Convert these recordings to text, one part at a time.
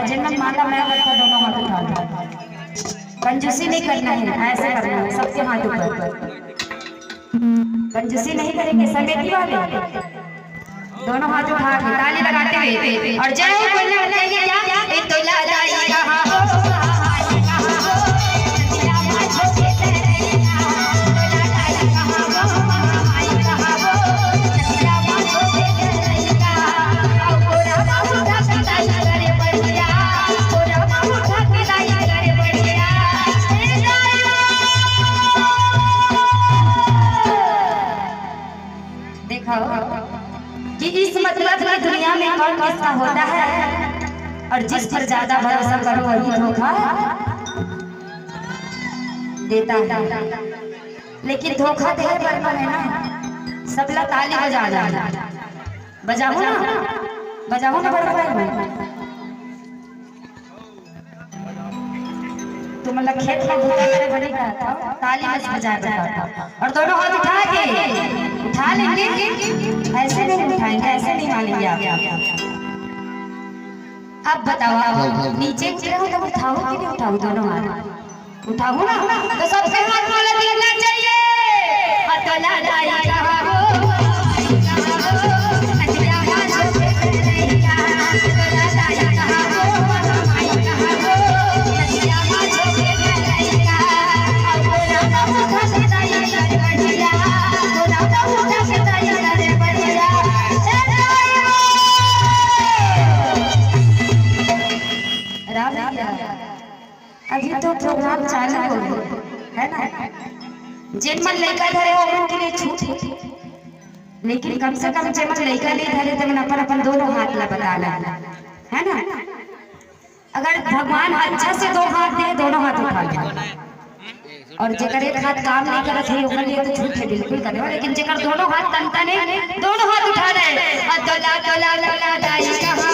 जिनमें माला मैं बैठा दोनों हाथ उठा लो। कंजूसी नहीं करना है, ऐसे करना है सबके हाथ ऊपर। कंजूसी नहीं करेंगे, समेटी वाले दोनों हाथ उठा के ताली लगाते हुए और जय हो बोलने वाले हैं क्या ए तो ला जाई कहां हो कि इस मतलब की दुनिया में कौन किसका होता है और जिस पर ज्यादा भरोसा करो वही धोखा देता है। लेकिन धोखा देने पर मन है ना सबला ताली बजाओ ना बड़ा तो मतलब खेत में घूमने मेरे बड़ी था ताली बजाया और दोनों हाथ उठा लेंगे, ऐसे नहीं उठाएंगे, ऐसे नहीं मानेंगे आप। अब बताओ नीचे उतरे हो तो उठाओ कि नहीं उठाओ? दोनों हाथ उठाओ ना तो सबसे हाथ वाला दिखना चाहिए। अभी तो प्रोग्राम चालू हो है ना, जिन मन लड़का धरे हो उनके लिए छूट, लेकिन कम से कम जिन मन लड़का नहीं धरे तो मन अपन दोनों हाथ ला बताना है ना। अगर भगवान अच्छा से दो हाथ दे दोनों हाथ उठा ले और जेकर एक हाथ काम नहीं करत है ओकर लिए तो झूठ है बिल्कुल करे, लेकिन जेकर दोनों हाथ तनता ने दोनों हाथ उठा ले अतला तला लला दाई कहां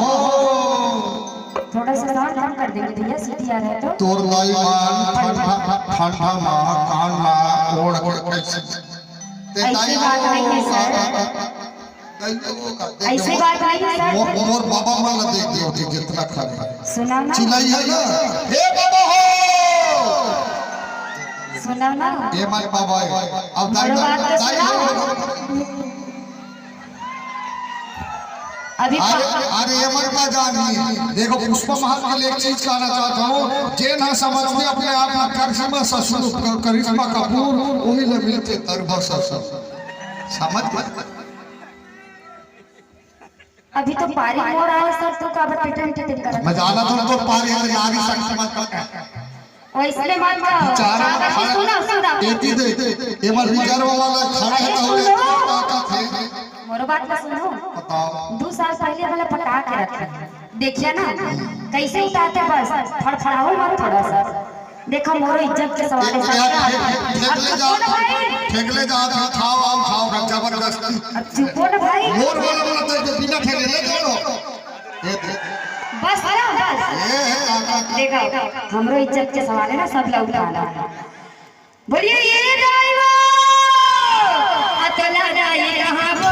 हो थोड़ा सा साउंड कम कर देंगे भैया, सीटी आ रहा है तो तोर लाई मान ठंडा मा कान ला ओढ़ के ऐसी बात नहीं है सर, ऐसी बात नहीं है सर। मोर बाबा मान ला देख दियो कि जितना खाने सुना ना चिल्लाई है ना हे बाबा हो सुना ना ये माय बाबा है अब दाई अभी अरे अमर का जानी देखो पुष्पा महाल एक चीज कहना चाहता हूँ, जे ना समझते अपने आप में करिश्मा ससुर करिश्मा कपूर वही ले मिलते तरबा ससुर समझ मत। अभी तो पारी मोड़ आया सर तो का पिटन कर मैं जाना तो पारी है यारी शक्ति मत ओ इसलिए मत सुना एती दे ये मर रिजर्व वाला खड़ा है ना थे मोरो बात का सुनो। 2 साल पहले वाला पटा के रखे देखिए ना कैसे उठाते बस फड़फड़ाओ मत थोड़ा सा, देखो मोरो इज्जत के सवाल है ठेकले जा खाओ जबरदस्ती अब चुपो ना भाई मोर वाला तो बिना ठेले ले चलो बस देखो हमरो इज्जत के सवाल है ना, सब लोग उठाना बोलिए ये ड्राइवर अतला जाई कहां हो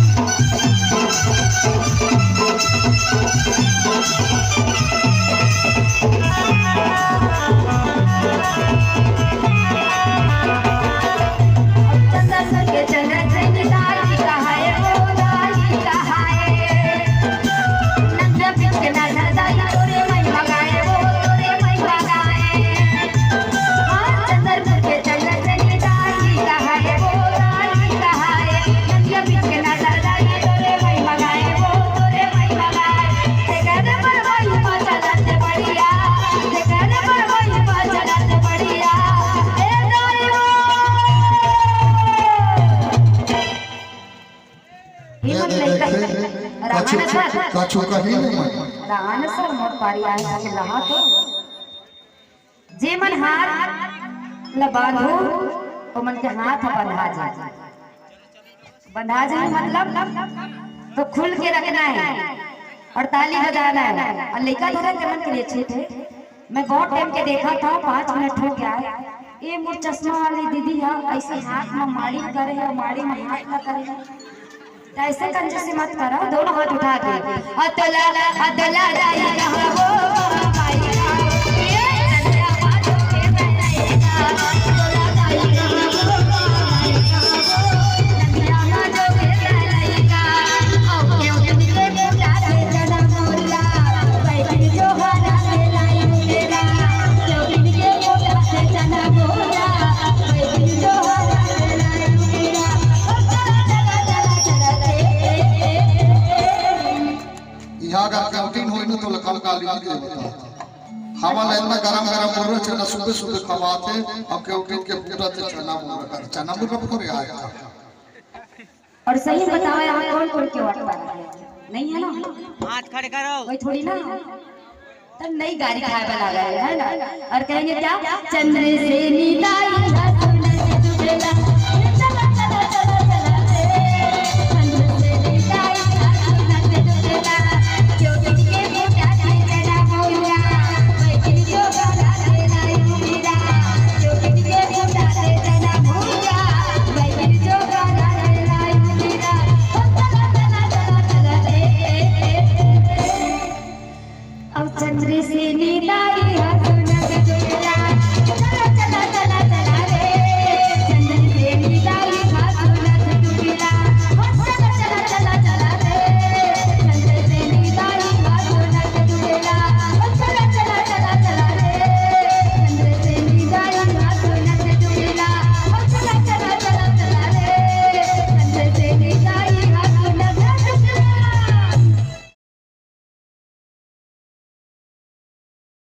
Thank you. मन लइका कछु कही नहीं रान सर मोर पारी आए के लहा तो जे मन हाथ ल बांधो ओ मन के हाथ बंधा जाए मतलब तो खुल के रखना है और ताली बजाना है। और लइका धरा के मन के लिए अच्छे थे। मैं बहुत टाइम के देखा था 5 मिनट हो गया है ये मोर चश्मा वाली दीदी है ऐसे हाथ में माड़ी करे है माड़ी में हाथ न करे ऐसे कंजूसी से मत करो दोनों हाथ उठा के अतला अतला जाई कहां वो भाई ये चंद्रा बाजो के बैठा अतला जाई कहां वो भाई नदिया बाजो के बैठा औ के उनके पूजा रे जना मोला बैठ जो हरा के लाई मेरा जो इनके पूजा से जना मोला बैठ जो हरा के लाई मेरा यहाँ का कैंटीन होई न तो लकल काली के बता हमारा इतना गरम गरम मुर्रा चना सुबह सुबह खवाते अब कैंटीन के पूरा चना मुर्रा पकड़ आया। और सही बताओ यहाँ कौन कौन के वाट पा नहीं है ना हाथ खड़े करो कोई थोड़ी ना तब नई गाड़ी खाए बना गए है ना और कहेंगे क्या चंद्र से नीला